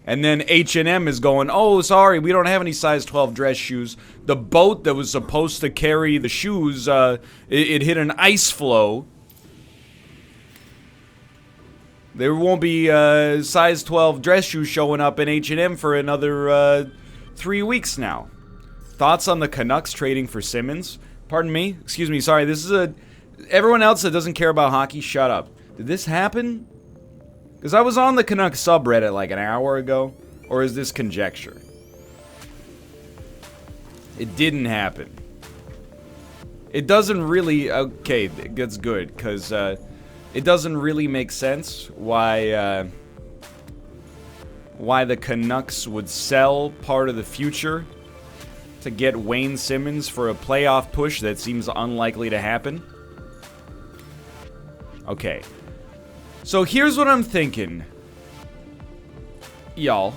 And then H&M is going, oh, sorry, we don't have any size 12 dress shoes. The boat that was supposed to carry the shoes, it hit an ice floe. There won't be size 12 dress shoes showing up in H&M for another 3 weeks now. Thoughts on the Canucks trading for Simmons? Pardon me? Excuse me, sorry, this is everyone else that doesn't care about hockey, shut up. Did this happen? Because I was on the Canucks subreddit like an hour ago. Or is this conjecture? It didn't happen. It doesn't really... Okay, that's good. Because it doesn't really make sense why the Canucks would sell part of the future to get Wayne Simmons for a playoff push that seems unlikely to happen. Okay. So here's what I'm thinking, y'all.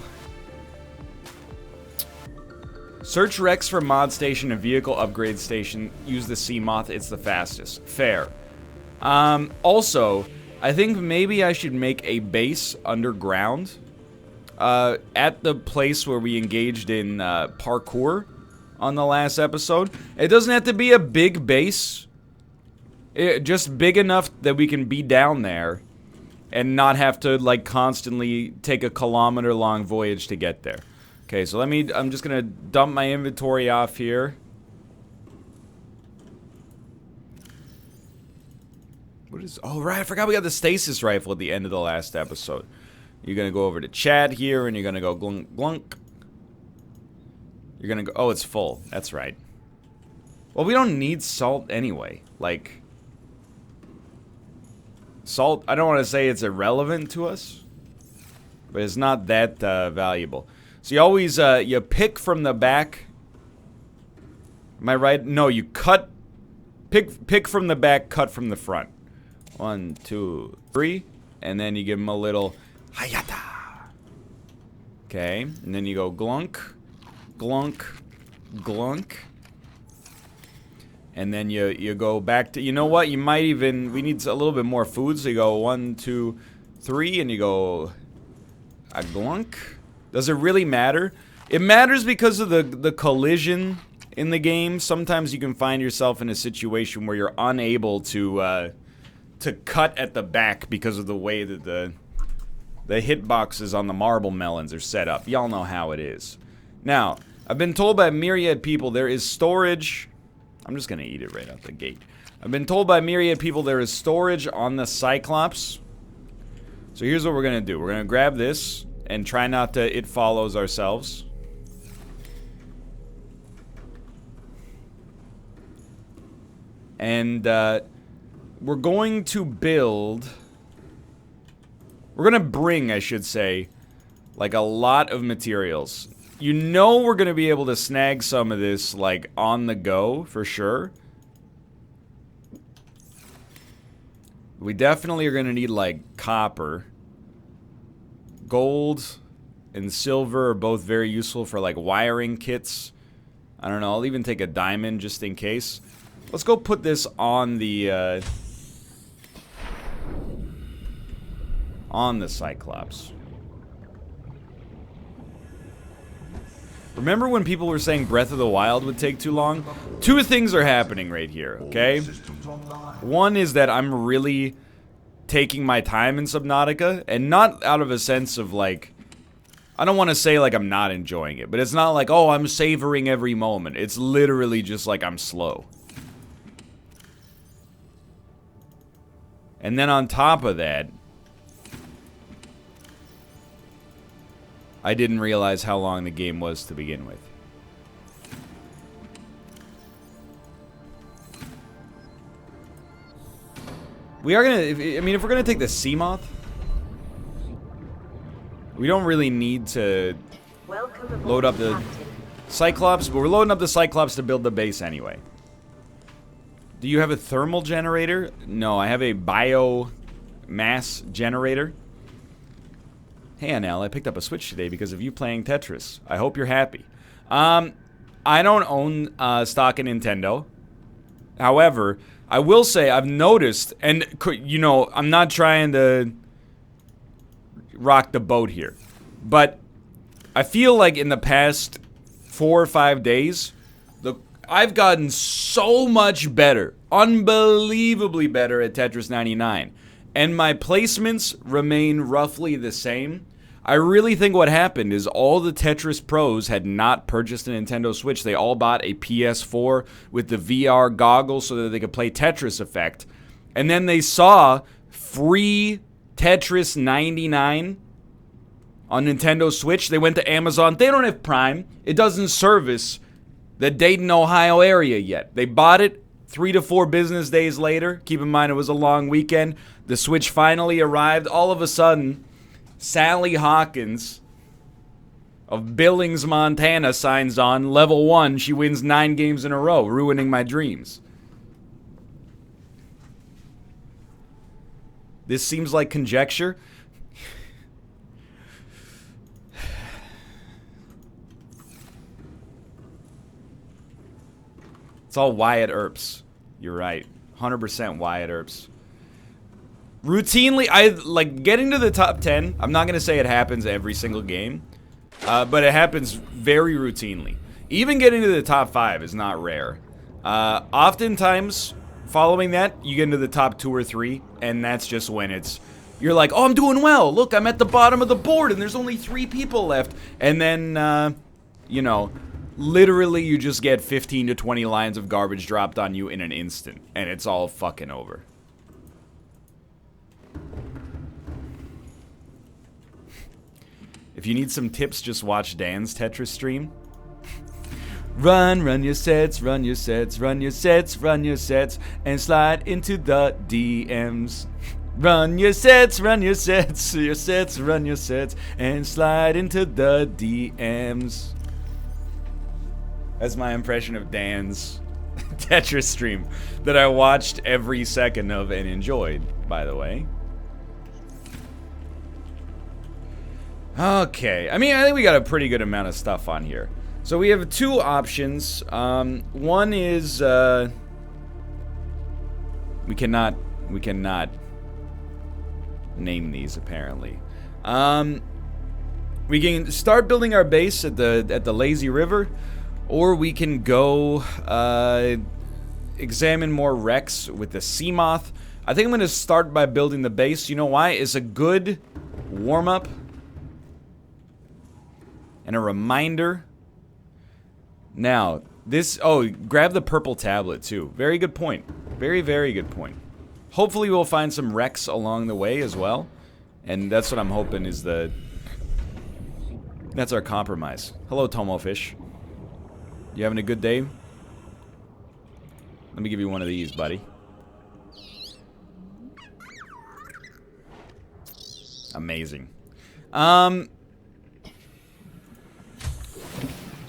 Search Rex for mod station and vehicle upgrade station. Use the Seamoth, it's the fastest. Fair. Also, I think maybe I should make a base underground at the place where we engaged in parkour on the last episode. It doesn't have to be a big base. Just big enough that we can be down there and not have to, like, constantly take a kilometer-long voyage to get there. Okay, so I'm just gonna dump my inventory off here. What is, oh right, I forgot we got the stasis rifle at the end of the last episode. You're gonna go over to chat here, and you're gonna go glunk, glunk. You're gonna go, oh, it's full, that's right. Well, we don't need salt anyway, like... Salt, I don't want to say it's irrelevant to us, but it's not that valuable. So you always, you pick from the back. Am I right? No, you cut, pick from the back, cut from the front. 1, 2, 3, and then you give them a little hayata. Okay, and then you go glunk, glunk, glunk. And then you go back to, you know what, you might even, we need a little bit more food, so you go 1, 2, 3, and you go a glunk. Does it really matter? It matters because of the collision in the game. Sometimes you can find yourself in a situation where you're unable to cut at the back because of the way that the hitboxes on the marble melons are set up. Y'all know how it is. Now, I've been told by myriad people there is storage... I'm just gonna eat it right out the gate. I've been told by myriad people there is storage on the Cyclops. So here's what we're gonna do. We're gonna grab this and try not to it follows ourselves. And we're going to build... We're gonna bring, I should say, like a lot of materials. You know we're gonna be able to snag some of this, like, on the go, for sure. We definitely are gonna need, like, copper. Gold and silver are both very useful for, like, wiring kits. I don't know, I'll even take a diamond just in case. Let's go put this on the Cyclops. Remember when people were saying Breath of the Wild would take too long? Two things are happening right here, okay? One is that I'm really taking my time in Subnautica, and not out of a sense of, like... I don't want to say, like, I'm not enjoying it, but it's not like, oh, I'm savoring every moment. It's literally just like I'm slow. And then on top of that... I didn't realize how long the game was to begin with. We are gonna, I mean, if we're gonna take the Seamoth, we don't really need to load up the Cyclops, but we're loading up the Cyclops to build the base anyway. Do you have a thermal generator? No, I have a biomass generator. Hey, Anel, I picked up a Switch today because of you playing Tetris. I hope you're happy. I don't own stock in Nintendo. However, I will say I've noticed, and, you know, I'm not trying to rock the boat here, but I feel like in the past 4 or 5 days, I've gotten so much better, unbelievably better at Tetris 99, and my placements remain roughly the same. I really think what happened is all the Tetris pros had not purchased a Nintendo Switch. They all bought a PS4 with the VR goggles so that they could play Tetris Effect. And then they saw free Tetris 99 on Nintendo Switch. They went to Amazon. They don't have Prime. It doesn't service the Dayton, Ohio area yet. They bought it 3 to 4 business days later. Keep in mind it was a long weekend. The Switch finally arrived. All of a sudden, Sally Hawkins of Billings, Montana signs on. Level 1, she wins 9 games in a row, ruining my dreams. This seems like conjecture. It's all Wyatt Earps. You're right. 100% Wyatt Earps. Routinely, I like getting to the top 10. I'm not going to say it happens every single game, but it happens very routinely. Even getting to the top 5 is not rare. Oftentimes, following that, you get into the top 2 or 3, and that's just when you're like, oh, I'm doing well. Look, I'm at the bottom of the board, and there's only 3 people left. And then, you know, literally you just get 15 to 20 lines of garbage dropped on you in an instant, and it's all fucking over. If you need some tips, just watch Dan's Tetris stream. Run your sets, run your sets, run your sets, run your sets, and slide into the DMs. Run your sets, run your sets, run your sets, and slide into the DMs. That's my impression of Dan's Tetris stream that I watched every second of and enjoyed, by the way. Okay, I mean, I think we got a pretty good amount of stuff on here. So we have 2 options. One is, we cannot name these, apparently. We can start building our base at the lazy river, or we can go examine more wrecks with the sea moth. I think I'm going to start by building the base. You know why? It's a good warm-up and a reminder. Now, grab the purple tablet too. Very good point. Very, very good point. Hopefully we'll find some wrecks along the way as well. And that's what I'm hoping is that's our compromise. Hello, Tomo Fish. You having a good day? Let me give you one of these, buddy. Amazing.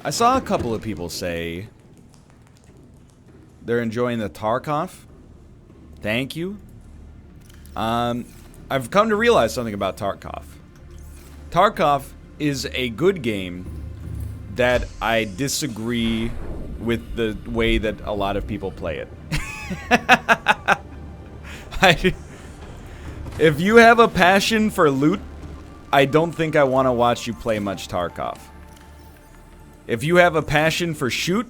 I saw a couple of people say they're enjoying the Tarkov. Thank you. I've come to realize something about Tarkov. Tarkov is a good game that I disagree with the way that a lot of people play it. If you have a passion for loot, I don't think I want to watch you play much Tarkov. If you have a passion for shoot,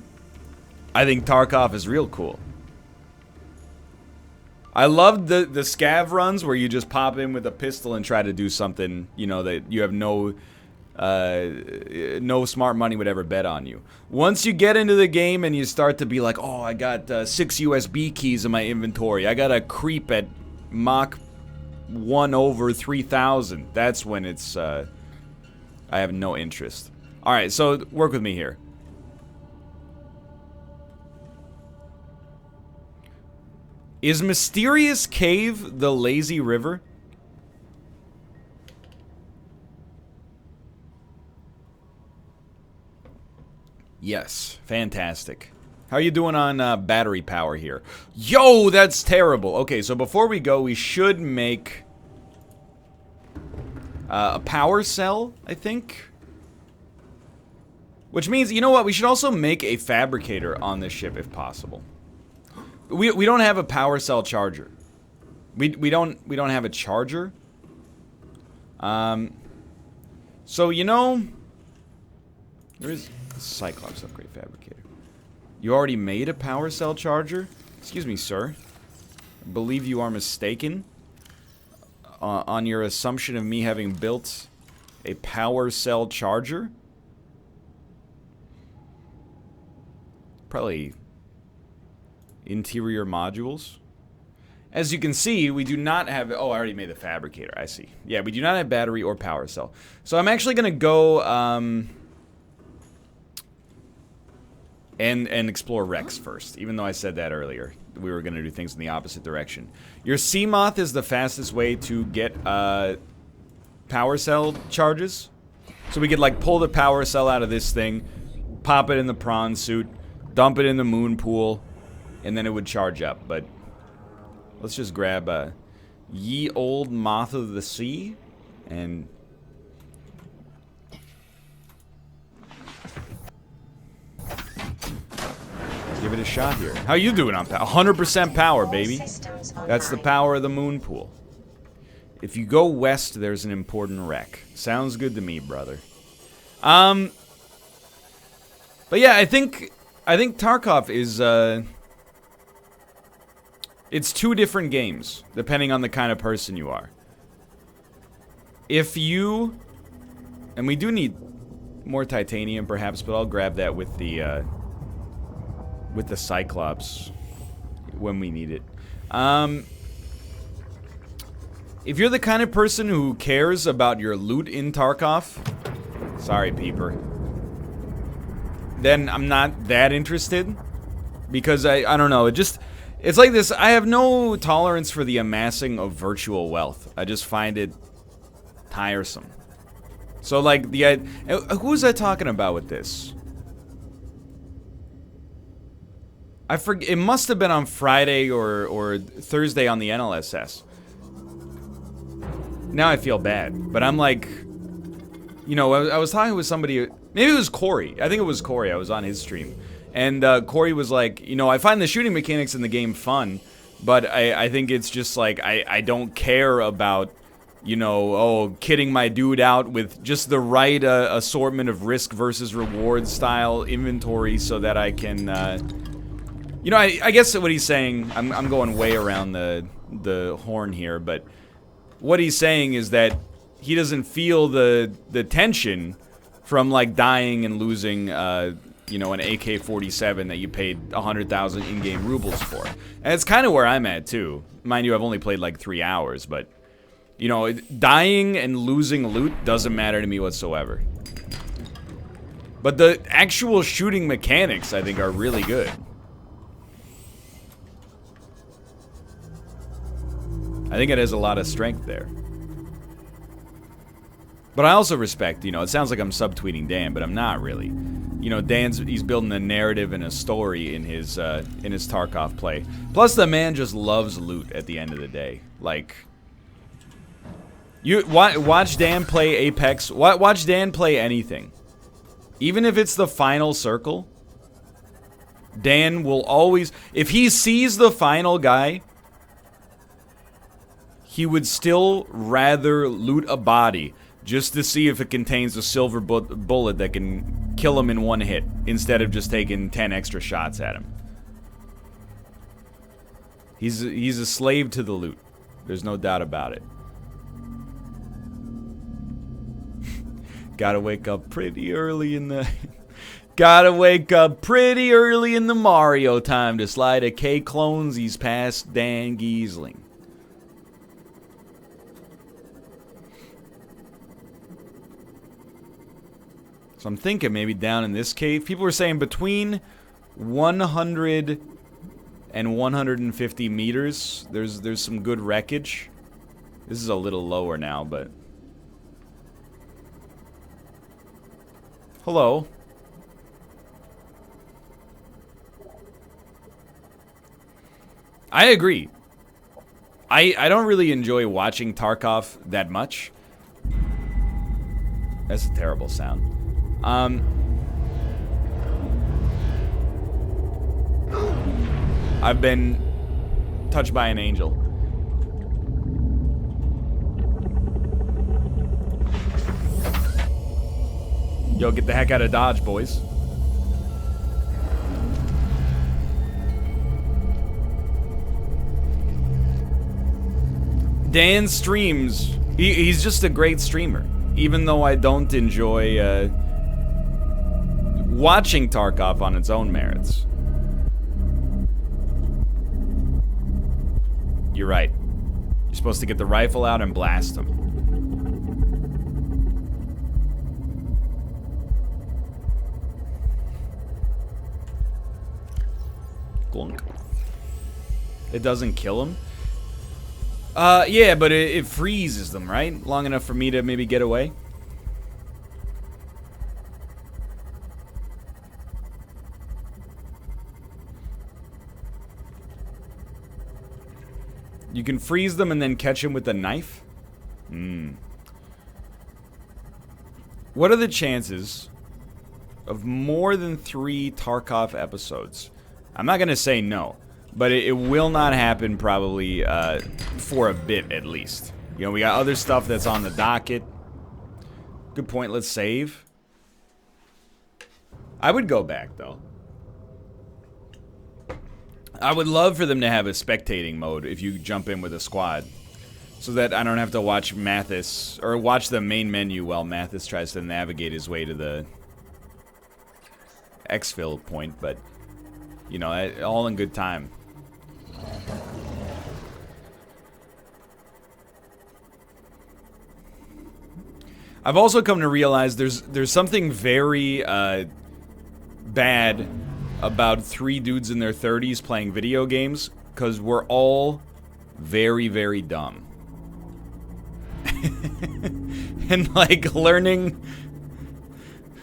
I think Tarkov is real cool. I loved the scav runs where you just pop in with a pistol and try to do something, you know, that you have no smart money would ever bet on you. Once you get into the game and you start to be like, oh, I got 6 USB keys in my inventory. I got a creep at Mach 1/3000. That's when it's, I have no interest. Alright, so work with me here. Is Mysterious Cave the lazy river? Yes, fantastic. How are you doing on battery power here? Yo, that's terrible. Okay, so before we go, we should make a power cell, I think. Which means, you know what? We should also make a fabricator on this ship if possible. We don't have a power cell charger. We don't have a charger. So you know, There is a Cyclops upgrade fabricator. You already made a power cell charger? Excuse me, sir. I believe you are mistaken on your assumption of me having built a power cell charger. Probably interior modules. As you can see, we do not have... Oh, I already made the fabricator. I see. Yeah, we do not have battery or power cell. So I'm actually going to go and explore Rex first. Even though I said that earlier. We were going to do things in the opposite direction. Your Seamoth is the fastest way to get power cell charges. So we could, like, pull the power cell out of this thing, pop it in the prawn suit, dump it in the moon pool, and then it would charge up. But let's just grab a ye old moth of the sea and let's give it a shot here. How you doing on power? 100% power, baby. That's the power of the moon pool. If you go west, there's an important wreck. Sounds good to me, brother. But yeah, I think Tarkov is it's two different games, depending on the kind of person you are. If you... And we do need more titanium, perhaps, but I'll grab that with the Cyclops when we need it. If you're the kind of person who cares about your loot in Tarkov... Sorry, peeper. Then I'm not that interested. Because I don't know, it's like this, I have no tolerance for the amassing of virtual wealth. I just find it tiresome. So like, who was I talking about with this? I forget, it must have been on Friday or Thursday on the NLSS. Now I feel bad, but I'm like, you know, I was talking with somebody, maybe it was Corey. I think it was Corey, I was on his stream. And Corey was like, you know, I find the shooting mechanics in the game fun, but I think it's just like, I don't care about, you know, oh, kitting my dude out with just the right assortment of risk versus reward style inventory so that I can, you know, I guess what he's saying, I'm going way around the horn here, but what he's saying is that he doesn't feel the tension from, like, dying and losing, you know, an AK-47 that you paid 100,000 in-game rubles for. And it's kind of where I'm at, too. Mind you, I've only played, like, 3 hours, but, you know, dying and losing loot doesn't matter to me whatsoever. But the actual shooting mechanics, I think, are really good. I think it has a lot of strength there. But I also respect, you know, it sounds like I'm subtweeting Dan, but I'm not really. You know, he's building a narrative and a story in his Tarkov play. Plus, the man just loves loot at the end of the day. Like, you watch Dan play Apex. Watch Dan play anything. Even if it's the final circle, Dan will always, if he sees the final guy, he would still rather loot a body just to see if it contains a silver bullet that can kill him in one hit, instead of just taking 10 extra shots at him. He's a slave to the loot. There's no doubt about it. Gotta wake up pretty early in the... Gotta wake up pretty early in the Mario time to slide a K-Clonesy's past Dan Giesling. So I'm thinking maybe down in this cave. People were saying between 100 and 150 meters, there's some good wreckage. This is a little lower now, but... Hello. I agree. I don't really enjoy watching Tarkov that much. That's a terrible sound. I've been touched by an angel. Yo, get the heck out of Dodge, boys. Dan streams. He's just a great streamer. Even though I don't enjoy watching Tarkov on its own merits. You're right. You're supposed to get the rifle out and blast him. Glunk. It doesn't kill him? Yeah, but it freezes them, right? Long enough for me to maybe get away? You can freeze them and then catch them with a knife? What are the chances of more than 3 Tarkov episodes? I'm not gonna say no, but it will not happen probably for a bit at least. You know, we got other stuff that's on the docket. Good point, let's save. I would go back though. I would love for them to have a spectating mode if you jump in with a squad. So that I don't have to watch Mathis, or watch the main menu while Mathis tries to navigate his way to the exfil point, but, you know, all in good time. I've also come to realize there's something very bad about 3 dudes in their 30s playing video games, because we're all very, very dumb. And like learning,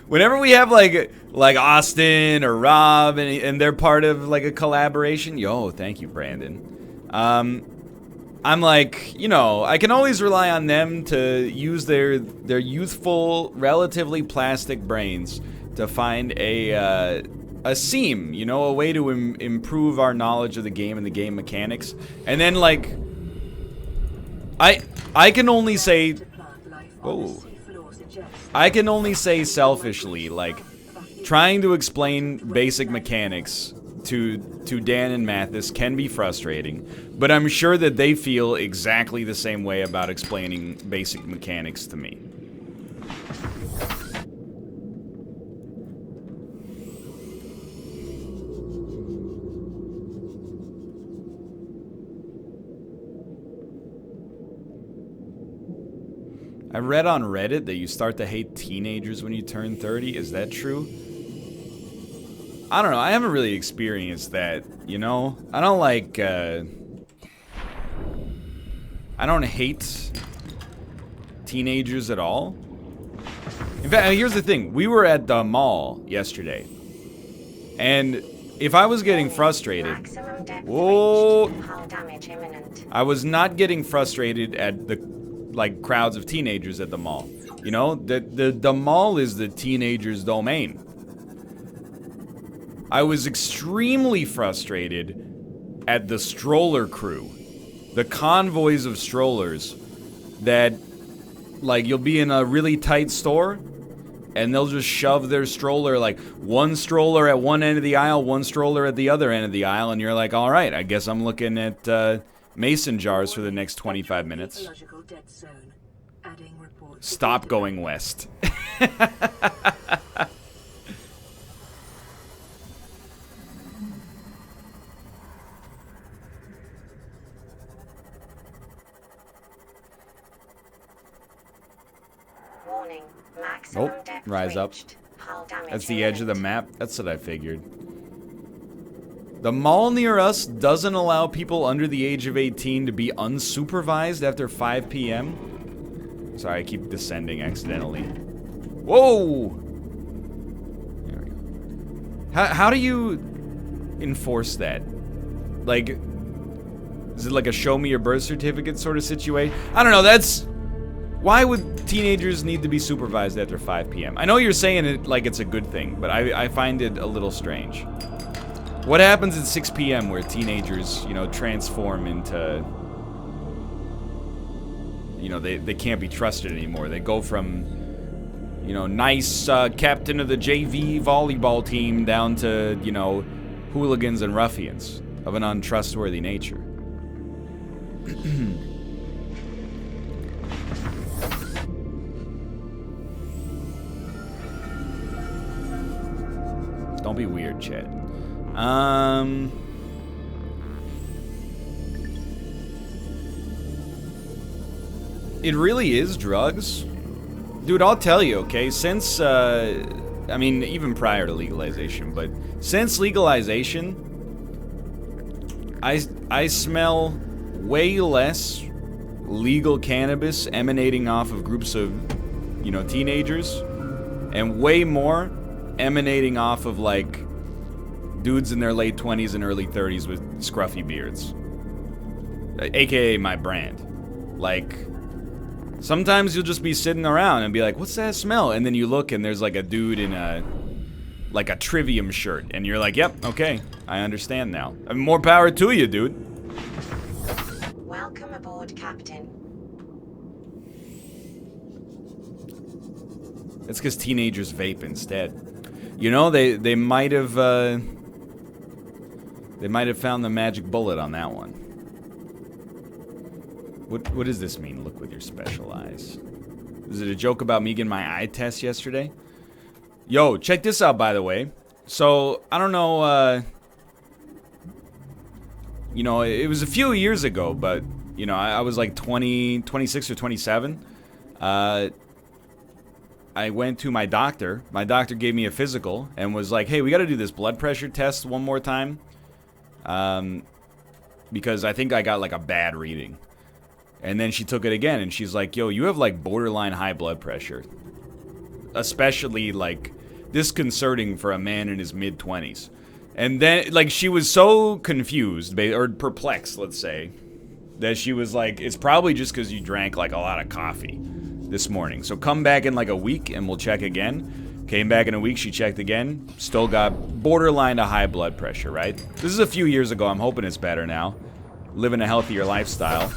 whenever we have like Austin or Rob and they're part of like a collaboration, yo, thank you, Brandon. I'm like, you know, I can always rely on them to use their youthful, relatively plastic brains to find a seam, you know, a way to improve our knowledge of the game and the game mechanics. And then like, I can only say, whoa, I can only say selfishly, like, trying to explain basic mechanics to Dan and Mathis can be frustrating, but I'm sure that they feel exactly the same way about explaining basic mechanics to me. I read on Reddit that you start to hate teenagers when you turn 30. Is that true? I don't know. I haven't really experienced that, you know? I don't like, I don't hate teenagers at all. In fact, here's the thing. We were at the mall yesterday. And if I was getting frustrated... Whoa! I was not getting frustrated at the like crowds of teenagers at the mall. You know, the mall is the teenagers' domain. I was extremely frustrated at the stroller crew. The convoys of strollers that, like, you'll be in a really tight store and they'll just shove their stroller, like, one stroller at one end of the aisle, one stroller at the other end of the aisle, and you're like, all right, I guess I'm looking at mason jars for the next 25 minutes. Stop going west. Warning, maximum depth rise up. reached. Hull damage That's the edge of the imminent. map. That's what I figured. The mall near us doesn't allow people under the age of 18 to be unsupervised after 5 p.m. Sorry, I keep descending accidentally. Whoa! There we go. How do you enforce that? Like, is it like a show me your birth certificate sort of situation? I don't know, that's... Why would teenagers need to be supervised after 5 p.m.? I know you're saying it like it's a good thing, but I find it a little strange. What happens at 6 p.m. where teenagers, you know, transform into... You know, they can't be trusted anymore. They go from you know, nice captain of the JV volleyball team down to, you know, hooligans and ruffians of an untrustworthy nature. Don't be weird, Chad. It really is drugs. Dude, I'll tell you, okay? Since, I mean, even prior to legalization, but since legalization, I smell way less legal cannabis emanating off of groups of, you know, teenagers, and way more emanating off of, like, dudes in their late 20s and early 30s with scruffy beards. AKA my brand. Like, sometimes you'll just be sitting around and be like, what's that smell? And then you look and there's like a dude in a, like a Trivium shirt. And you're like, yep, okay, I understand now. I mean, more power to you, dude. Welcome aboard, Captain. It's because teenagers vape instead. You know, they might have found the magic bullet on that one. What does this mean? Look with your special eyes. Is it a joke about me getting my eye test yesterday? Yo, check this out, by the way. So, I don't know, you know, it was a few years ago, but, you know, I was like 26 or 27. I went to my doctor. My doctor gave me a physical and was like, hey, we got to do this blood pressure test one more time. Because I think I got like a bad reading. And then she took it again, and she's like, yo, you have, like, borderline high blood pressure. Especially, like, disconcerting for a man in his mid-20s. And then, like, she was so confused, or perplexed, let's say, that she was like, it's probably just because you drank, like, a lot of coffee this morning. So come back in, like, a week, and we'll check again. Came back in a week, she checked again. Still got borderline to high blood pressure, right? This is a few years ago. I'm hoping it's better now. Living a healthier lifestyle.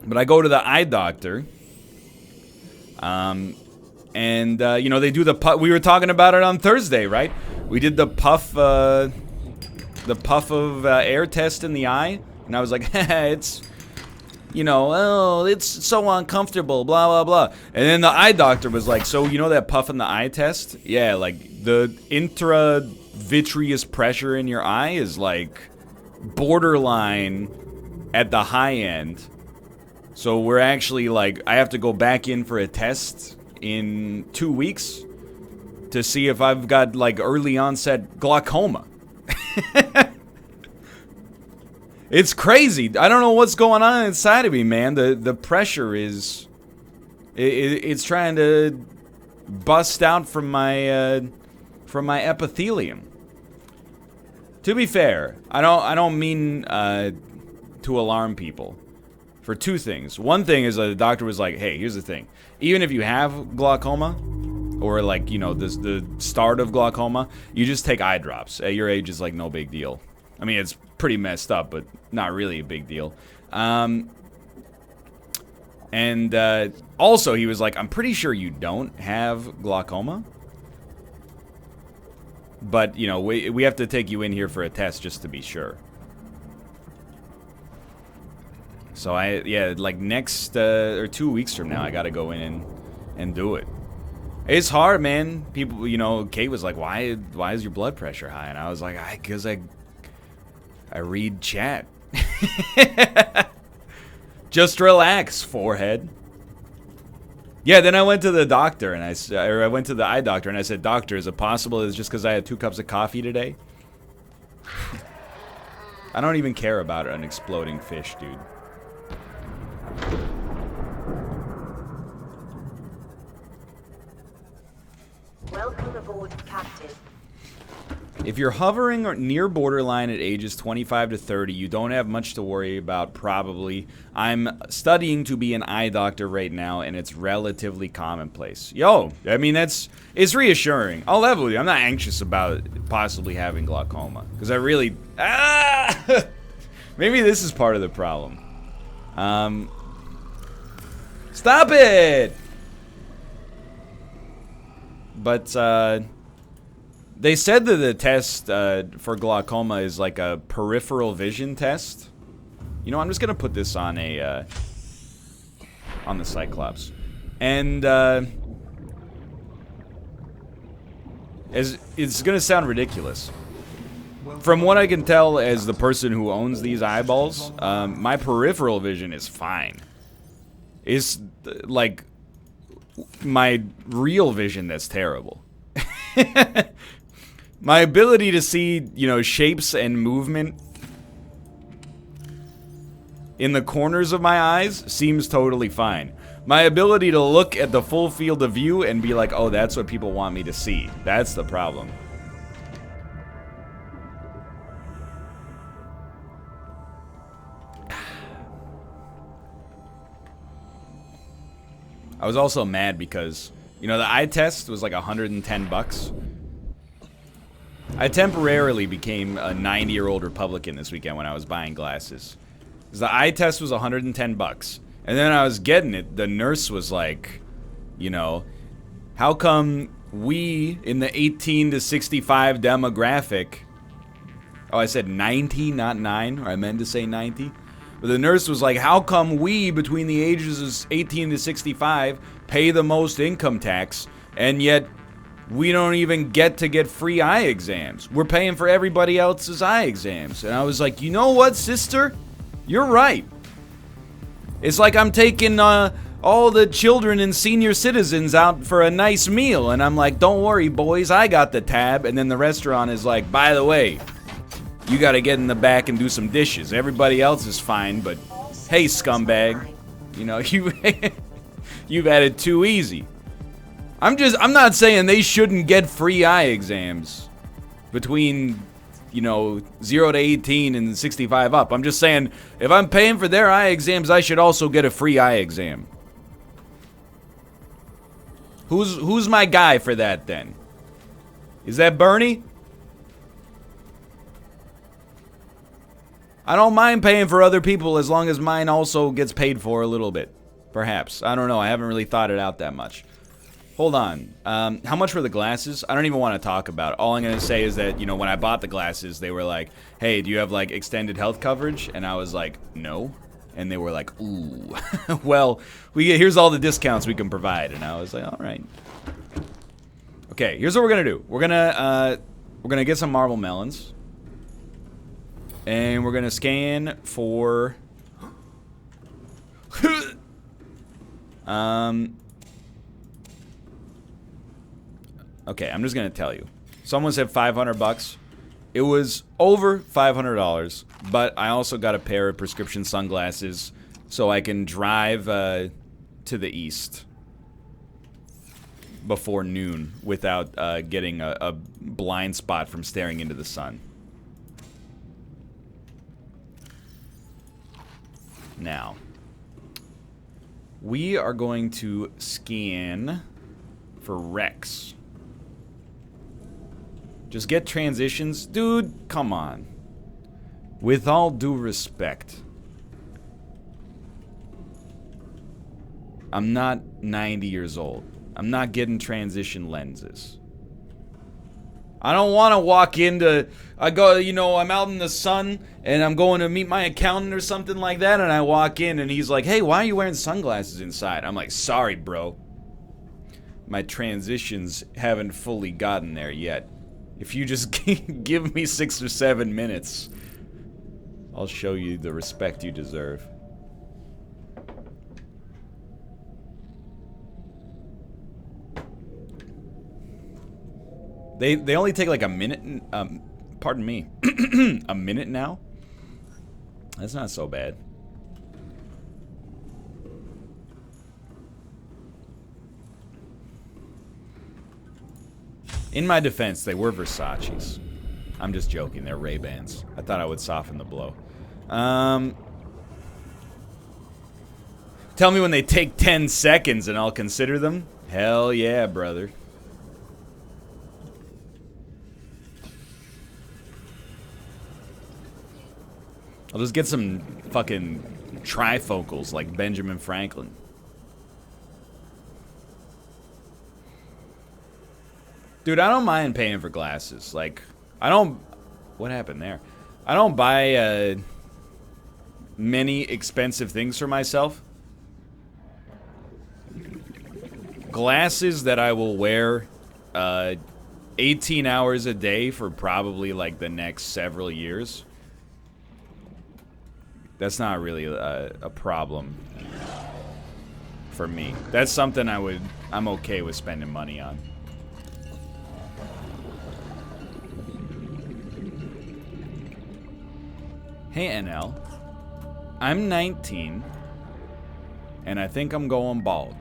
But I go to the eye doctor, and, you know, they do the puff. We were talking about it on Thursday, right? We did the puff of air test in the eye, and I was like, it's, you know, oh, it's so uncomfortable, blah, blah, blah. And then the eye doctor was like, so, you know that puff in the eye test? Yeah, like, the intravitreous pressure in your eye is, like, borderline at the high end. So we're actually, like, I have to go back in for a test in 2 weeks to see if I've got, like, early onset glaucoma. It's crazy. I don't know what's going on inside of me, man. The pressure is, it's trying to bust out from my epithelium. To be fair, I don't mean to alarm people. For two things. One thing is the doctor was like, hey, here's the thing. Even if you have glaucoma, or like, you know, the start of glaucoma, you just take eye drops. At your age, it's like no big deal. I mean, it's pretty messed up, but not really a big deal. Also, he was like, I'm pretty sure you don't have glaucoma. But, you know, we have to take you in here for a test just to be sure. So like next, or 2 weeks from now, I gotta go in and do it. It's hard, man. People, you know, Kate was like, why is your blood pressure high? And I was like, because I read chat. Just relax, forehead. Yeah, then I went to the doctor, and I went to the eye doctor, and I said, doctor, is it possible it's just because I had 2 cups of coffee today? I don't even care about an exploding fish, dude. Welcome aboard, Captain. If you're hovering near borderline at ages 25 to 30, you don't have much to worry about, probably. I'm studying to be an eye doctor right now, and it's relatively commonplace. Yo, I mean, it's reassuring. I'll level with you. I'm not anxious about possibly having glaucoma, because I really... Maybe this is part of the problem. Stop it! But they said that the test for glaucoma is like a peripheral vision test. You know, I'm just gonna put this on a on the Cyclops, and it's gonna sound ridiculous. From what I can tell, as the person who owns these eyeballs, my peripheral vision is fine. It's like my real vision that's terrible. My ability to see, you know, shapes and movement in the corners of my eyes seems totally fine. My ability to look at the full field of view and be like, oh, that's what people want me to see. That's the problem. I was also mad because, you know, the eye test was like 110 bucks. I temporarily became a 90-year-old Republican this weekend when I was buying glasses. Because the eye test was 110 bucks. And then I was getting it, the nurse was like, you know, how come we in the 18 to 65 demographic, oh, I said 90, not 9, or I meant to say 90. But the nurse was like, how come we, between the ages of 18 to 65, pay the most income tax, and yet we don't even get to get free eye exams? We're paying for everybody else's eye exams. And I was like, you know what, sister? You're right. It's like I'm taking all the children and senior citizens out for a nice meal, and I'm like, don't worry, boys, I got the tab. And then the restaurant is like, by the way, you gotta get in the back and do some dishes. Everybody else is fine, but hey, scumbag, you know, you've had it too easy. I'm not saying they shouldn't get free eye exams between, you know, 0 to 18 and 65 up. I'm just saying, if I'm paying for their eye exams, I should also get a free eye exam. Who's my guy for that then? Is that Bernie? I don't mind paying for other people as long as mine also gets paid for a little bit. Perhaps. I don't know. I haven't really thought it out that much. Hold on. How much were the glasses? I don't even want to talk about it. All I'm going to say is that, you know, when I bought the glasses, they were like, hey, do you have, like, extended health coverage? And I was like, no. And they were like, ooh. Well, here's all the discounts we can provide. And I was like, all right. Okay, here's what we're going to do. We're going to get some marble melons. And we're going to scan for... Okay, I'm just going to tell you. Someone said 500 bucks. It was over $500, but I also got a pair of prescription sunglasses so I can drive to the east before noon without getting a blind spot from staring into the sun. Now, we are going to scan for Rex. Just get transitions. Dude, come on. With all due respect, I'm not 90 years old. I'm not getting transition lenses. I don't want to walk into, I'm out in the sun and I'm going to meet my accountant or something like that, and I walk in and he's like, hey, why are you wearing sunglasses inside? I'm like, sorry, bro. My transitions haven't fully gotten there yet. If you just give me 6 or 7 minutes, I'll show you the respect you deserve. They only take like a minute, pardon me, a minute now? That's not so bad. In my defense, they were Versace's. I'm just joking, they're Ray-Bans. I thought I would soften the blow. Tell me when they take 10 seconds and I'll consider them. Hell yeah, brother. I'll just get some fucking trifocals like Benjamin Franklin. Dude, I don't mind paying for glasses. Like, I don't... What happened there? I don't buy many expensive things for myself. Glasses that I will wear 18 hours a day for probably like the next several years. That's not really a problem for me. That's something I'm okay with spending money on. Hey NL, I'm 19 and I think I'm going bald.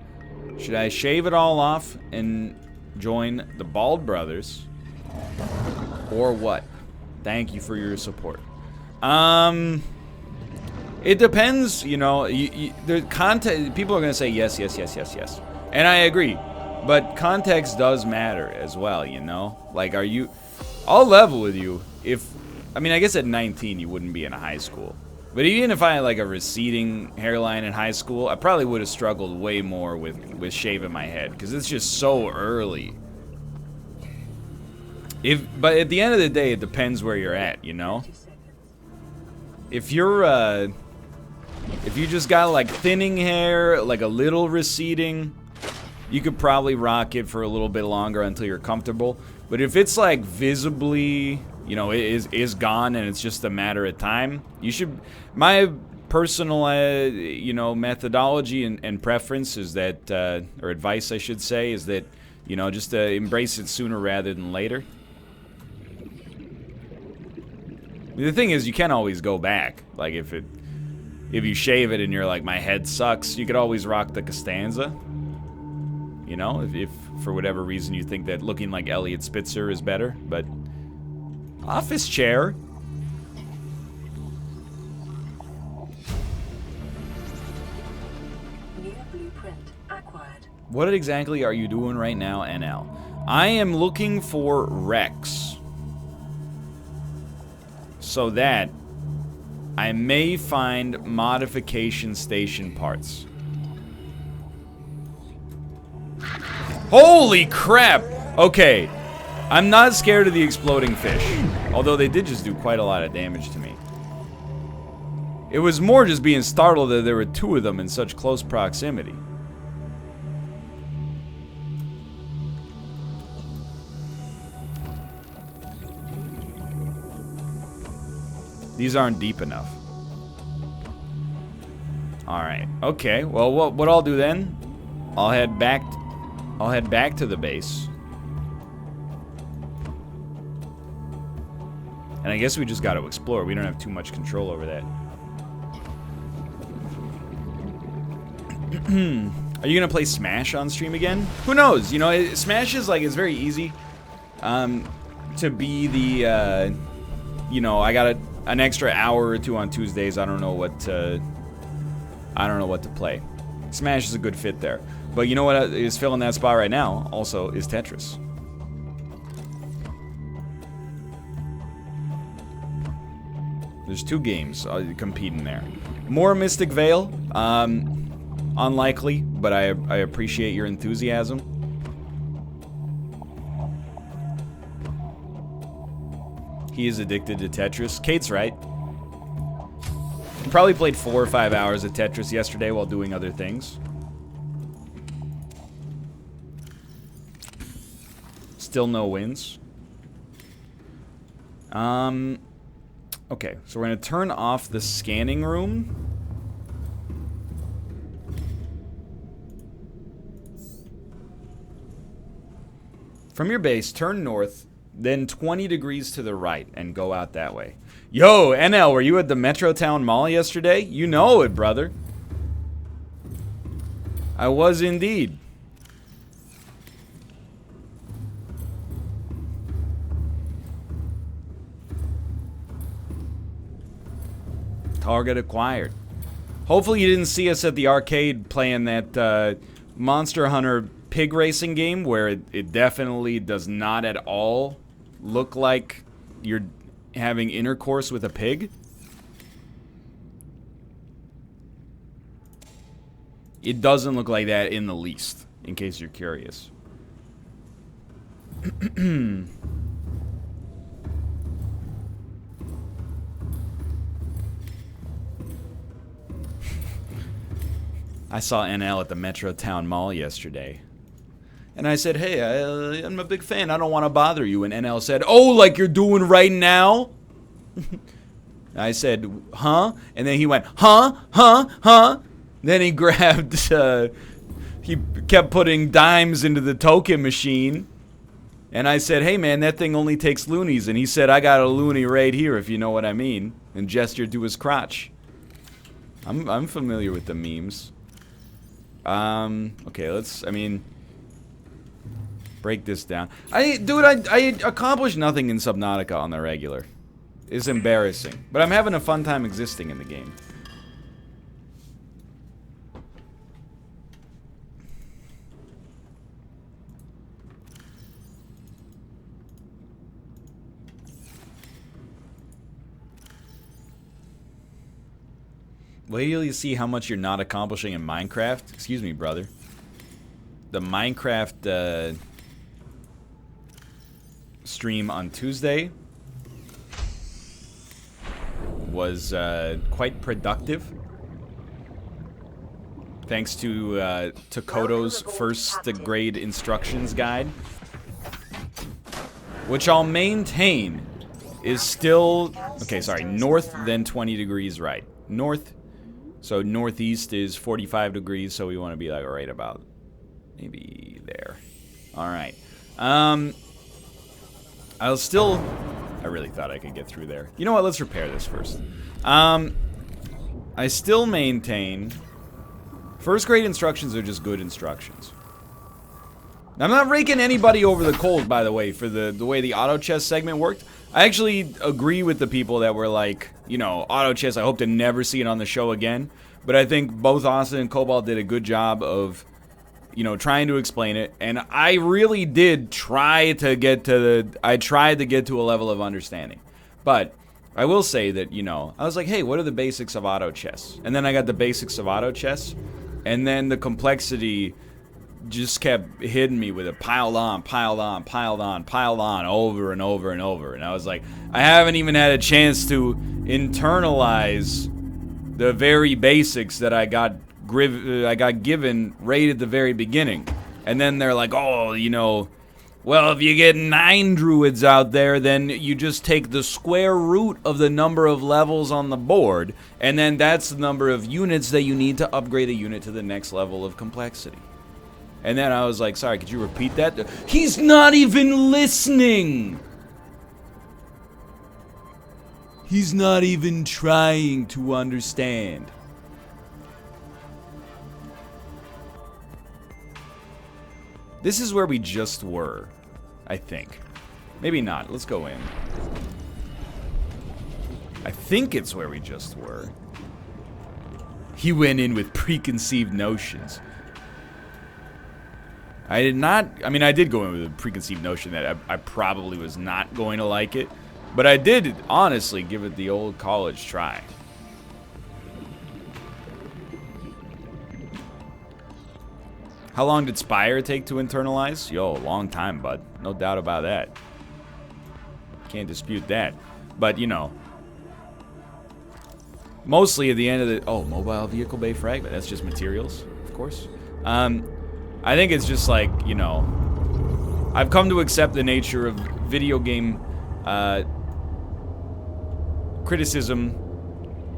Should I shave it all off and join the Bald Brothers or what? Thank you for your support. It depends, you know, the context, people are going to say yes, yes, yes, yes, yes. And I agree. But context does matter as well, you know? Like, I'll level with you I mean, I guess at 19 you wouldn't be in high school. But even if I had like a receding hairline in high school, I probably would have struggled way more with shaving my head. Because it's just so early. But at the end of the day, it depends where you're at, you know? If you just got like thinning hair, like a little receding, you could probably rock it for a little bit longer until you're comfortable. But if it's like visibly, you know, it is gone and it's just a matter of time, you should... My personal, you know, methodology and preference is that, or advice I should say, is that, you know, just embrace it sooner rather than later. The thing is, you can't always go back. Like, if you shave it and you're like, my head sucks, you could always rock the Costanza. You know, if for whatever reason you think that looking like Elliot Spitzer is better, but... Office chair. New blueprint acquired. What exactly are you doing right now, NL? I am looking for Rex. So that I may find modification station parts. Holy crap! Okay. I'm not scared of the exploding fish. Although they did just do quite a lot of damage to me. It was more just being startled that there were two of them in such close proximity. These aren't deep enough. Alright, okay. Well, what I'll do then, I'll head back to the base. And I guess we just got to explore. We don't have too much control over that. Are you going to play Smash on stream again? Who knows? You know, Smash is like, it's very easy to be the, you know, I got an extra hour or two on Tuesdays. I don't know what to play. Smash is a good fit there. But you know what is filling that spot right now also is Tetris. There's two games competing there. More Mystic Veil. Unlikely, but I appreciate your enthusiasm. He is addicted to Tetris. Kate's right. Probably played 4 or 5 hours of Tetris yesterday while doing other things. Still no wins. Okay, so we're going to turn off the scanning room. From your base, turn north, then 20 degrees to the right, and go out that way. Yo, NL, were you at the Metrotown Mall yesterday? You know it, brother. I was indeed. Target acquired. Hopefully you didn't see us at the arcade playing that Monster Hunter pig racing game where it definitely does not at all look like you're having intercourse with a pig. It doesn't look like that in the least, in case you're curious. I saw NL at the Metro Town Mall yesterday. And I said, hey, I'm a big fan. I don't want to bother you. And NL said, oh, like you're doing right now? I said, huh? And then he went, huh? Huh? Huh? Then he grabbed, he kept putting dimes into the token machine. And I said, hey, man, that thing only takes loonies. And he said, I got a loony right here, if you know what I mean. And gestured to his crotch. I'm familiar with the memes. Okay, let's, break this down. Dude, I accomplished nothing in Subnautica on the regular. It's embarrassing. But I'm having a fun time existing in the game. Wait till you see how much you're not accomplishing in Minecraft. Excuse me, brother. The Minecraft stream on Tuesday was quite productive. Thanks to Takoto's first grade instructions guide. Which I'll maintain is still... Okay, sorry. North, then 20 degrees right. North... So northeast is 45 degrees, so we want to be like right about maybe there. All right. I really thought I could get through there. You know what? Let's repair this first. I still maintain first grade instructions are just good instructions. Now, I'm not raking anybody over the coals, by the way, for the way the auto chess segment worked. I actually agree with the people that were like, you know, auto chess, I hope to never see it on the show again. But I think both Austin and Cobalt did a good job of, you know, trying to explain it. And I really did try to get to I tried to get to a level of understanding. But I will say that, you know, I was like, hey, what are the basics of auto chess? And then I got the basics of auto chess. And then the complexity just kept hitting me with it, piled on, piled on, piled on, piled on, over and over and over. And I was like, I haven't even had a chance to internalize the very basics that I got given right at the very beginning. And then they're like, oh, you know, well, if you get 9 druids out there, then you just take the square root of the number of levels on the board, and then that's the number of units that you need to upgrade a unit to the next level of complexity. And then I was like, sorry, could you repeat that? He's not even listening! He's not even trying to understand. This is where we just were, I think. Maybe not. Let's go in. I think it's where we just were. He went in with preconceived notions. I did not, I mean, I did go in with a preconceived notion that I probably was not going to like it, but I did honestly give it the old college try. How long did Spire take to internalize? Yo, a long time, bud. No doubt about that. Can't dispute that. But, you know, mostly at the end of the, oh, mobile vehicle bay fragment. That's just materials, of course. I think it's just like, you know, I've come to accept the nature of video game criticism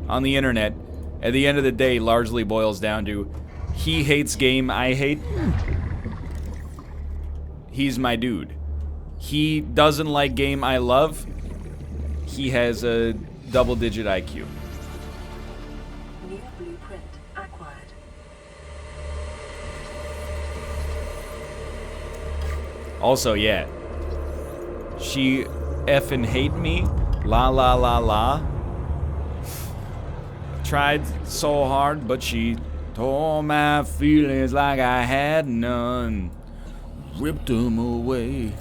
on the internet. At the end of the day, largely boils down to he hates game I hate. He's my dude. He doesn't like game I love. He has a double-digit IQ. New blueprint acquired. Also, yeah. She effing hate me. La la la la. Tried so hard, but she tore my feelings like I had none. Ripped them away.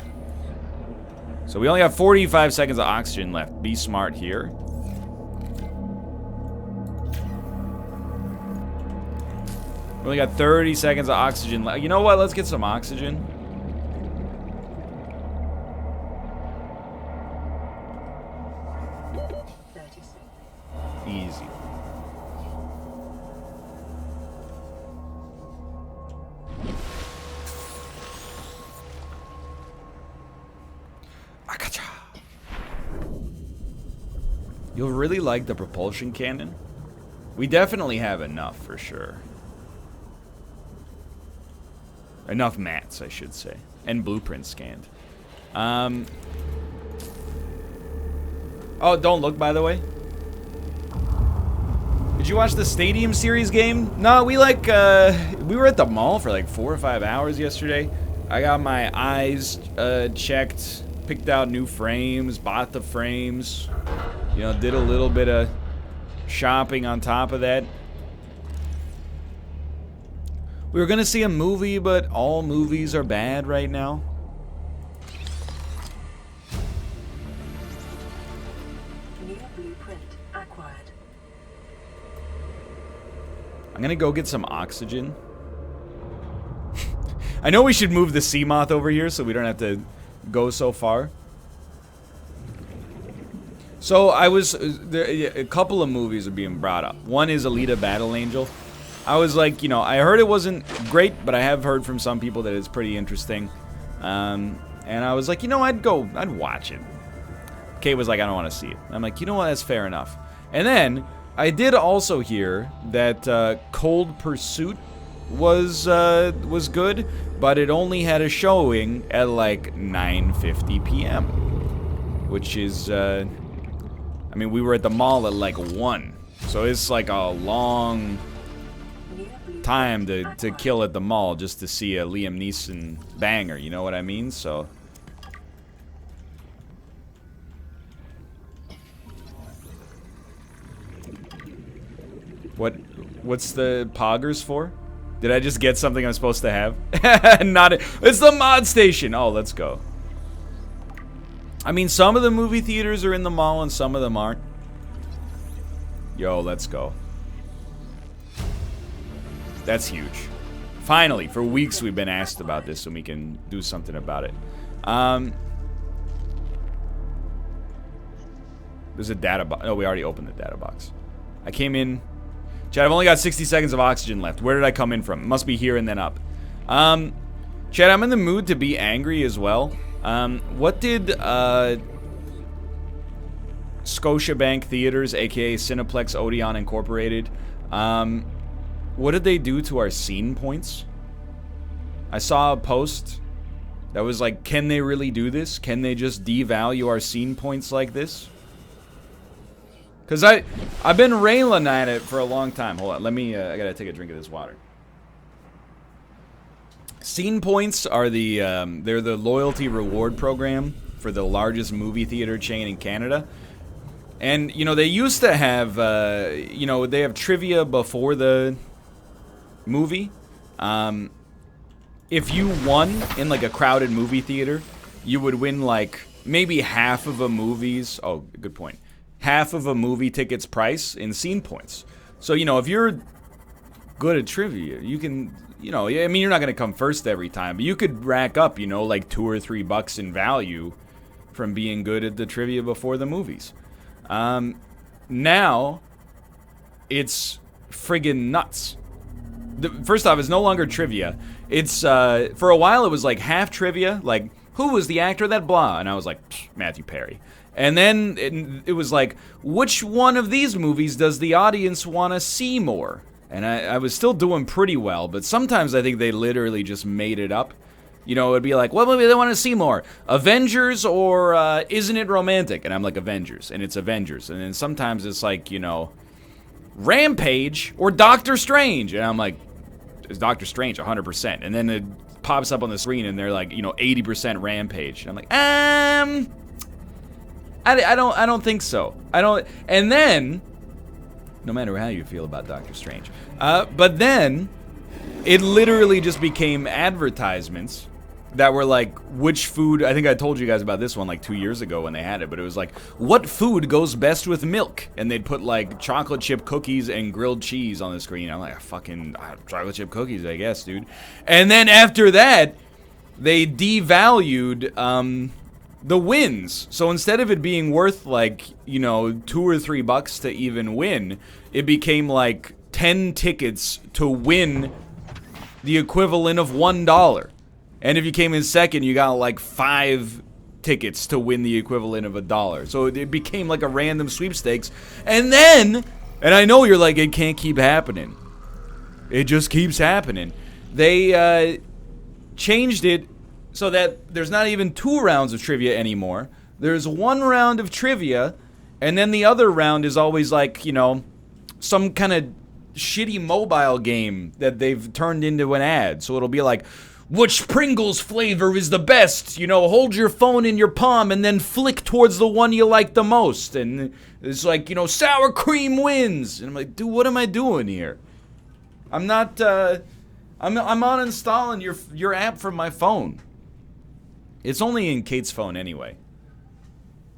So we only have 45 seconds of oxygen left. Be smart here. We only got 30 seconds of oxygen left. You know what? Let's get some oxygen. Akacha. You'll really like the propulsion cannon. We definitely have enough for sure. Enough mats, I should say, and blueprints scanned. Oh, don't look, by the way. Did you watch the Stadium Series game? No, we were at the mall for like 4 or 5 hours yesterday. I got my eyes checked, picked out new frames, bought the frames. You know, did a little bit of shopping on top of that. We were gonna see a movie, but all movies are bad right now. New blueprint acquired. I'm gonna go get some oxygen. I know we should move the sea moth over here so we don't have to go so far. So a couple of movies are being brought up. One is Alita Battle Angel. I was like, you know, I heard it wasn't great, but I have heard from some people that it's pretty interesting. And I was like, you know, I'd watch it. Kate was like, I don't want to see it. I'm like, you know what, that's fair enough. And then I did also hear that Cold Pursuit was good, but it only had a showing at like 9:50 p.m. Which is, I mean, we were at the mall at like 1. So it's like a long time to kill at the mall just to see a Liam Neeson banger, you know what I mean? So what's the poggers for? Did I just get something I'm supposed to have? It's the mod station. Oh, let's go. I mean, some of the movie theaters are in the mall and some of them aren't. Yo, let's go. That's huge. Finally, for weeks we've been asked about this and we can do something about it. There's a data box. Oh, we already opened the data box. I came in. Chad, I've only got 60 seconds of oxygen left. Where did I come in from? It must be here and then up. Chad, I'm in the mood to be angry as well. What did Scotiabank Theaters, aka Cineplex Odeon Incorporated, what did they do to our scene points? I saw a post that was like, can they really do this? Can they just devalue our scene points like this? Because I've been railing at it for a long time. Hold on, let me, I gotta take a drink of this water. Scene points are they're the loyalty reward program for the largest movie theater chain in Canada. And, you know, they used to have, you know, they have trivia before the movie. If you won in, like, a crowded movie theater, you would win, like, maybe half of a movie's, oh, good point, half of a movie ticket's price in scene points. So, you know, if you're good at trivia, you can, you know, I mean, you're not going to come first every time, but you could rack up, you know, like $2 or $3 in value from being good at the trivia before the movies. Now, it's friggin' nuts. First off, it's no longer trivia. It's, for a while it was like half trivia, like, who was the actor that blah? And I was like, Matthew Perry. And then it was like, which one of these movies does the audience want to see more? And I was still doing pretty well, but sometimes I think they literally just made it up. You know, it'd be like, what movie do they want to see more? Avengers or Isn't It Romantic? And I'm like, Avengers, and it's Avengers. And then sometimes it's like, you know, Rampage or Doctor Strange. And I'm like, it's Doctor Strange 100%. And then it pops up on the screen and they're like, you know, 80% Rampage. And I'm like, I don't think so. I don't. And then, no matter how you feel about Doctor Strange, but then it literally just became advertisements that were like, which food, I think I told you guys about this one like 2 years ago when they had it, but it was like, what food goes best with milk? And they'd put like chocolate chip cookies and grilled cheese on the screen. I'm like, fucking chocolate chip cookies, I guess, dude. And then after that, they devalued the wins. So instead of it being worth like, you know, $2 or $3 to even win, it became like 10 tickets to win the equivalent of $1. And if you came in second, you got like 5 tickets to win the equivalent of $1. So it became like a random sweepstakes. And then, and I know you're like, it can't keep happening. It just keeps happening. They changed it so that there's not even 2 rounds of trivia anymore. There's 1 round of trivia, and then the other round is always like, you know, some kind of shitty mobile game that they've turned into an ad. So it'll be like, which Pringles flavor is the best? You know, hold your phone in your palm and then flick towards the one you like the most. And it's like, you know, sour cream wins. And I'm like, dude, what am I doing here? I'm not, I'm uninstalling your app from my phone. It's only in Kate's phone anyway.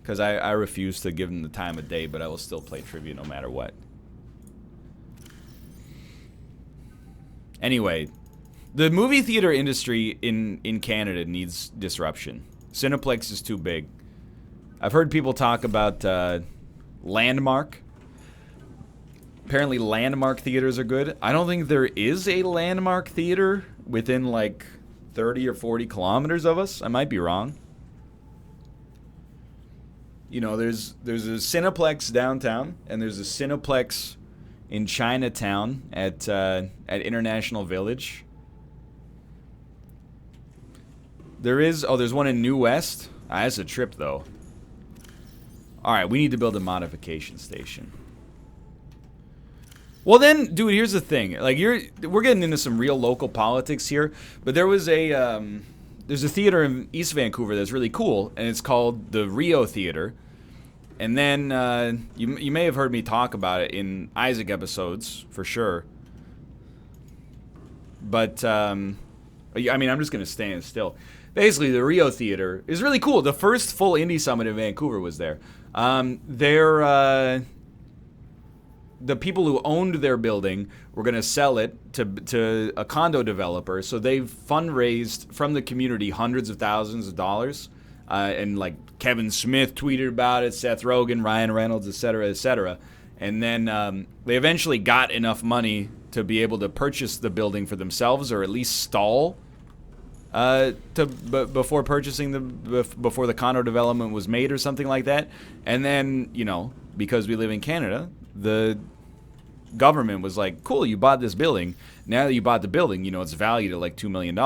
Because I refuse to give him the time of day, but I will still play trivia no matter what. Anyway, the movie theater industry in Canada needs disruption. Cineplex is too big. I've heard people talk about Landmark. Apparently Landmark theaters are good. I don't think there is a Landmark theater within like 30 or 40 kilometers of us. I might be wrong. You know, there's a Cineplex downtown, and there's a Cineplex in Chinatown at International Village. There's one in New West. That's a trip though. Alright, we need to build a modification station. Well then, dude, here's the thing. Like, we're getting into some real local politics here, but there was there's a theater in East Vancouver that's really cool, and it's called the Rio Theater. And then you may have heard me talk about it in Isaac episodes for sure. But I mean, I'm just gonna stand still. Basically, the Rio Theater is really cool. The first full indie summit in Vancouver was there. The people who owned their building were going to sell it to a condo developer. So they've fundraised from the community hundreds of thousands of dollars. And like Kevin Smith tweeted about it, Seth Rogen, Ryan Reynolds, etc., etc. And then they eventually got enough money to be able to purchase the building for themselves, or at least stall before purchasing before the condo development was made or something like that. And then, you know, because we live in Canada, the government was like, cool, you bought this building. Now that you bought the building, you know, it's valued at like $2 million.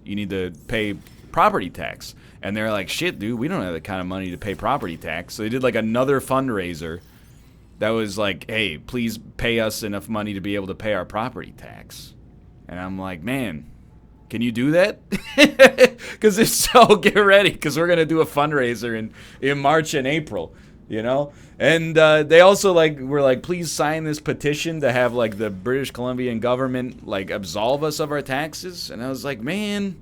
You need to pay property tax. And they're like, shit, dude, we don't have the kind of money to pay property tax. So they did like another fundraiser that was like, hey, please pay us enough money to be able to pay our property tax. And I'm like, man, can you do that? Because if so, get ready, because we're going to do a fundraiser in March and April. You know, and they also were like, please sign this petition to have like the British Columbian government like absolve us of our taxes. And I was like, man,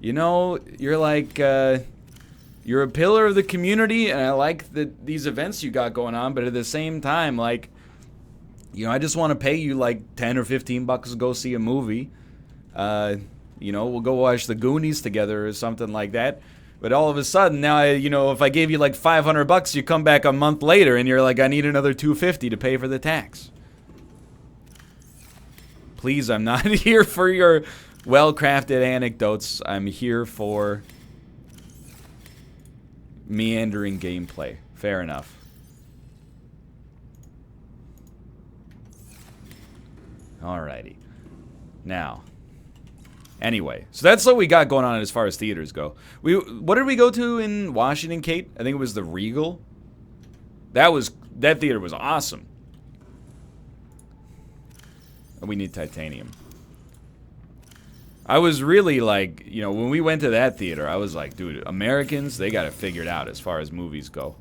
you know, you're like you're a pillar of the community, and I like these events you got going on, but at the same time, like, you know, I just want to pay you like $10 or $15 to go see a movie. You know, we'll go watch The Goonies together or something like that. But all of a sudden, now, you know, if I gave you like $500, you come back a month later and you're like, I need another $250 to pay for the tax. Please, I'm not here for your well-crafted anecdotes. I'm here for meandering gameplay. Fair enough. Alrighty. Now... Anyway, so that's what we got going on as far as theaters go. What did we go to in Washington, Kate? I think it was the Regal. That theater was awesome. We need titanium. I was really like, you know, when we went to that theater, I was like, dude, Americans, they got it figured out as far as movies go.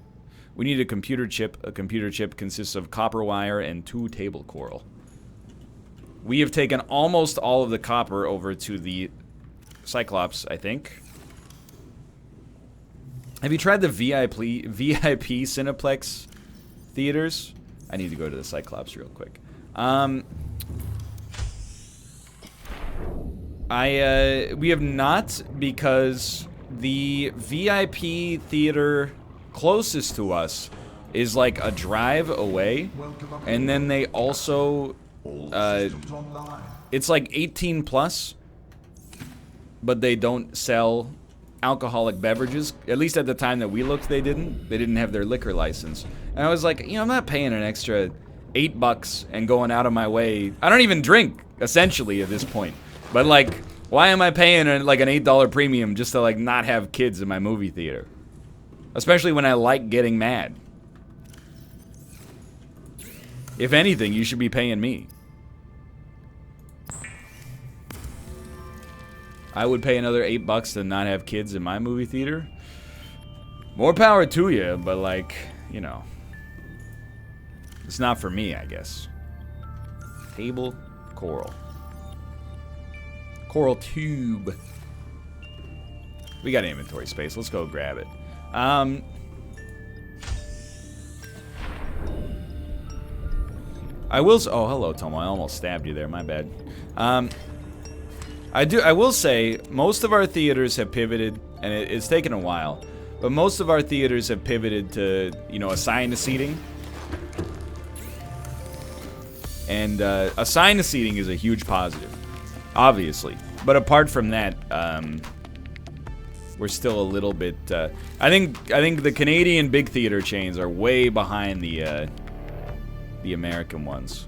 We need a computer chip. A computer chip consists of copper wire and 2 table coral. We have taken almost all of the copper over to the Cyclops, I think. Have you tried the VIP Cineplex theaters? I need to go to the Cyclops real quick. We have not, because the VIP theater closest to us is like a drive away, and then they also it's like 18 plus, but they don't sell alcoholic beverages. At least at the time that we looked, they didn't. They didn't have their liquor license. And I was like, you know, I'm not paying an extra $8 and going out of my way. I don't even drink, essentially, at this point. But, like, why am I paying, like, an $8 premium just to, like, not have kids in my movie theater? Especially when I like getting mad. If anything, you should be paying me. I would pay another $8 to not have kids in my movie theater. More power to you, but like, you know, it's not for me, I guess. Table, coral. Coral tube. We got inventory space. Let's go grab it. I will. Oh, hello, Tomo. I almost stabbed you there. My bad. I will say, most of our theaters have pivoted, and it's taken a while, but most of our theaters have pivoted to, you know, assigned seating. And assigned seating is a huge positive, obviously. But apart from that, we're still a little bit. I think the Canadian big theater chains are way behind the American ones.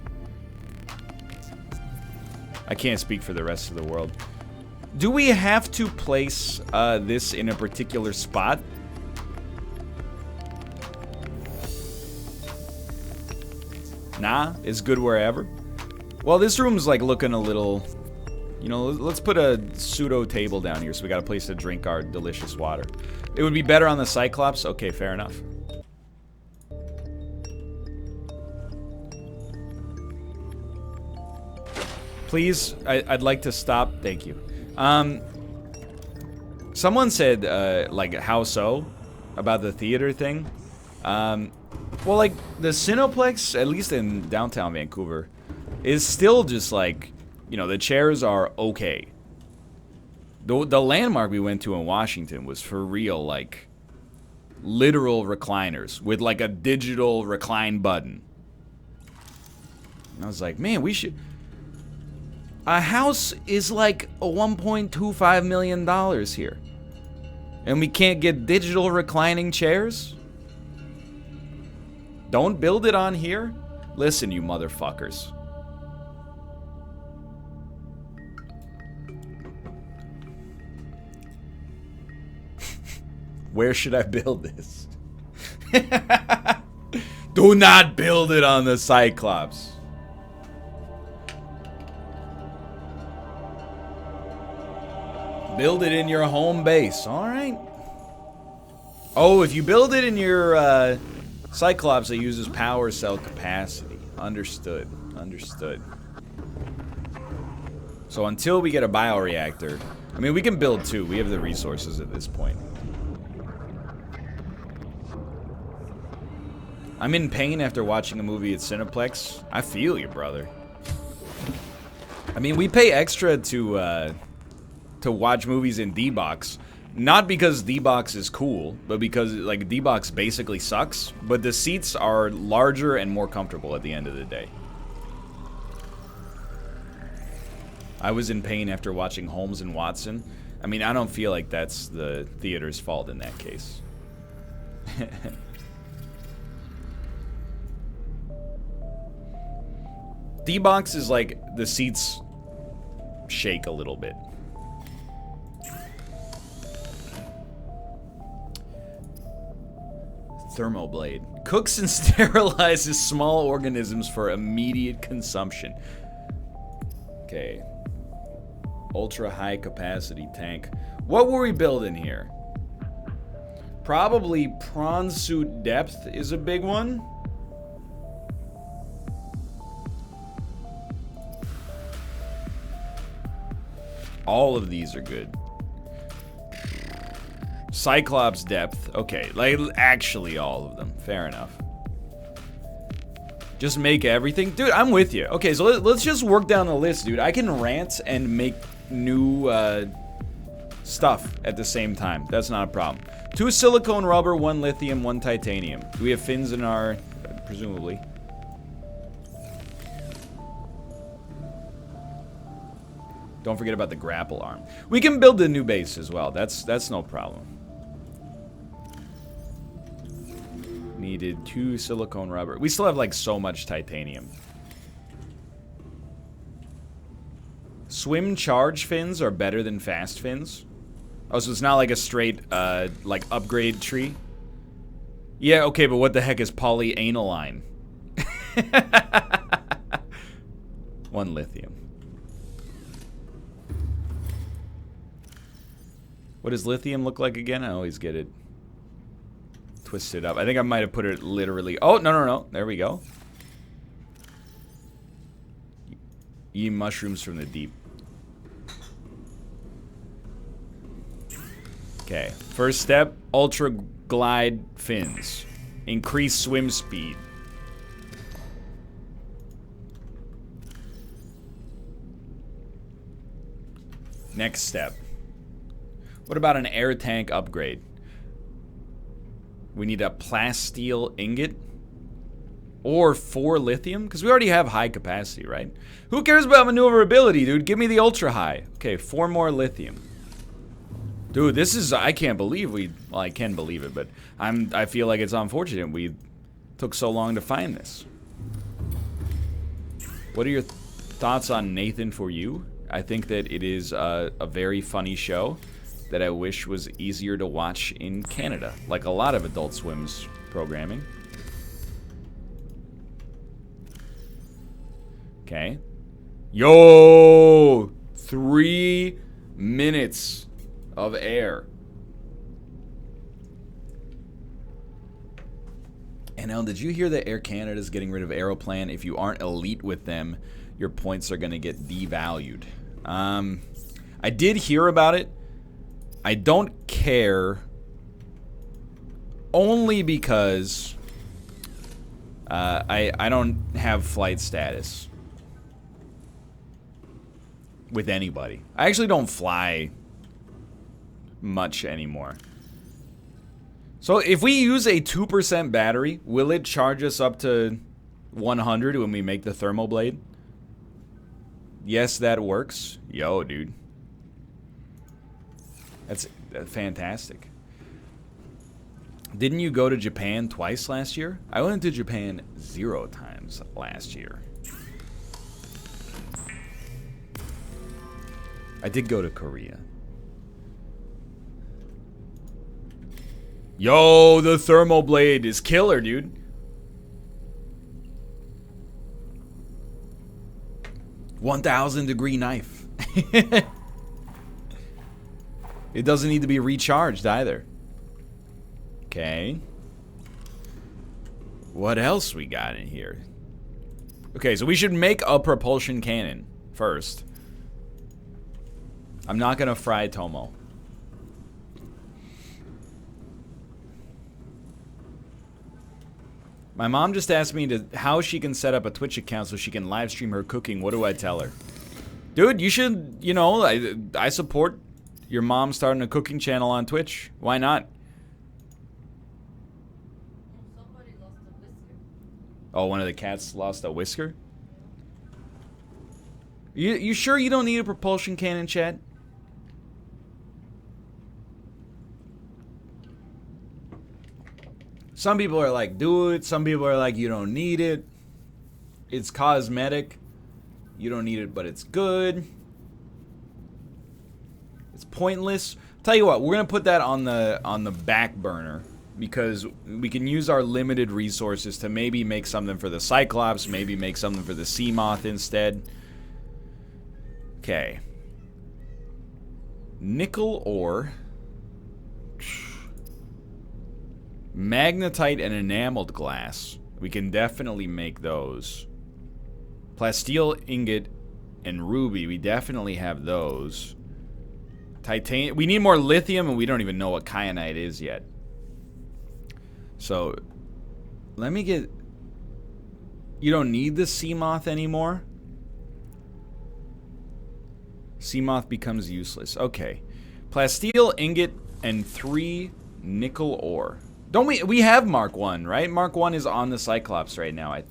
I can't speak for the rest of the world. Do we have to place this in a particular spot? Nah, it's good wherever. Well, this room's like looking a little, you know, let's put a pseudo table down here so we got a place to drink our delicious water. It would be better on the Cyclops? Okay, fair enough. Please, I'd like to stop. Thank you. Someone said, like, how so? About the theater thing. Well, like, the Cineplex, at least in downtown Vancouver, is still just like, you know, the chairs are okay. The landmark we went to in Washington was for real, like, literal recliners with, like, a digital recline button. And I was like, man, we should... A house is like a $1.25 million here. And we can't get digital reclining chairs? Don't build it on here? Listen, you motherfuckers. Where should I build this? Do not build it on the Cyclops. Build it in your home base. Alright. Oh, if you build it in your Cyclops, it uses power cell capacity. Understood. Understood. So until we get a bioreactor, I mean, we can build two. We have the resources at this point. I'm in pain after watching a movie at Cineplex. I feel you, brother. I mean, we pay extra to watch movies in D-Box. Not because D-Box is cool, but because, like, D-Box basically sucks. But the seats are larger and more comfortable at the end of the day. I was in pain after watching Holmes and Watson. I mean, I don't feel like that's the theater's fault in that case. D-Box is like, the seats shake a little bit. Thermoblade. Cooks and sterilizes small organisms for immediate consumption. Okay. Ultra high capacity tank. What were we building here? Probably prawn suit depth is a big one. All of these are good. Cyclops depth. Okay, like, actually all of them. Fair enough. Just make everything. Dude, I'm with you. Okay, so let's just work down the list, dude. I can rant and make new stuff at the same time. That's not a problem. 2 silicone rubber, 1 lithium, 1 titanium. Do we have fins in our... presumably. Don't forget about the grapple arm. We can build a new base as well. That's no problem. Needed 2 silicone rubber. We still have like so much titanium. Swim charge fins are better than fast fins. Oh, so it's not like a straight like upgrade tree. Yeah, okay, but what the heck is polyaniline? 1 lithium. What does lithium look like again? I always get it twisted up. I think I might have put it literally. Oh, no. There we go. Eat mushrooms from the deep. Okay. First step, ultra glide fins. Increase swim speed. Next step. What about an air tank upgrade? We need a plasteel ingot or 4 lithium, because we already have high capacity, right? Who cares about maneuverability, dude? Give me the ultra high. Okay, 4 more lithium. Dude, this is, I can't believe well, I can believe it, but I feel like it's unfortunate we took so long to find this. What are your thoughts on Nathan For You? I think that it is a very funny show that I wish was easier to watch in Canada, like a lot of Adult Swim's programming. Okay. Yo! 3 minutes of air. NL, did you hear that Air Canada's getting rid of Aeroplan? If you aren't elite with them, your points are gonna get devalued. I did hear about it. I don't care, only because I don't have flight status with anybody. I actually don't fly much anymore. So if we use a 2% battery, will it charge us up to 100 when we make the thermal blade? Yes, that works. Yo, dude. That's fantastic. Didn't you go to Japan twice last year? I went to Japan 0 times last year. I did go to Korea. Yo, the thermal blade is killer, dude. $1,000-degree knife. It doesn't need to be recharged either. Okay. What else we got in here? Okay, so we should make a propulsion cannon first. I'm not gonna fry Tomo. My mom just asked me how she can set up a Twitch account so she can live stream her cooking. What do I tell her? Dude, you should, you know, I support your mom starting a cooking channel on Twitch. Why not? Somebody lost a whisker. Oh, one of the cats lost a whisker? You sure you don't need a propulsion cannon, chat? Some people are like, do it. Some people are like, you don't need it. It's cosmetic. You don't need it, but it's good. It's pointless. Tell you what, we're gonna put that on the back burner because we can use our limited resources to maybe make something for the Cyclops, maybe make something for the Sea Moth instead. Okay. Nickel ore. Magnetite and enameled glass. We can definitely make those. Plasteel ingot and ruby. We definitely have those. Titanium. We need more lithium, and we don't even know what kyanite is yet. So, let me get... You don't need the Sea Moth anymore? Sea Moth becomes useless. Okay. Plasteel ingot and 3 nickel ore. Don't we have Mark 1, right? Mark 1 is on the Cyclops right now, I think.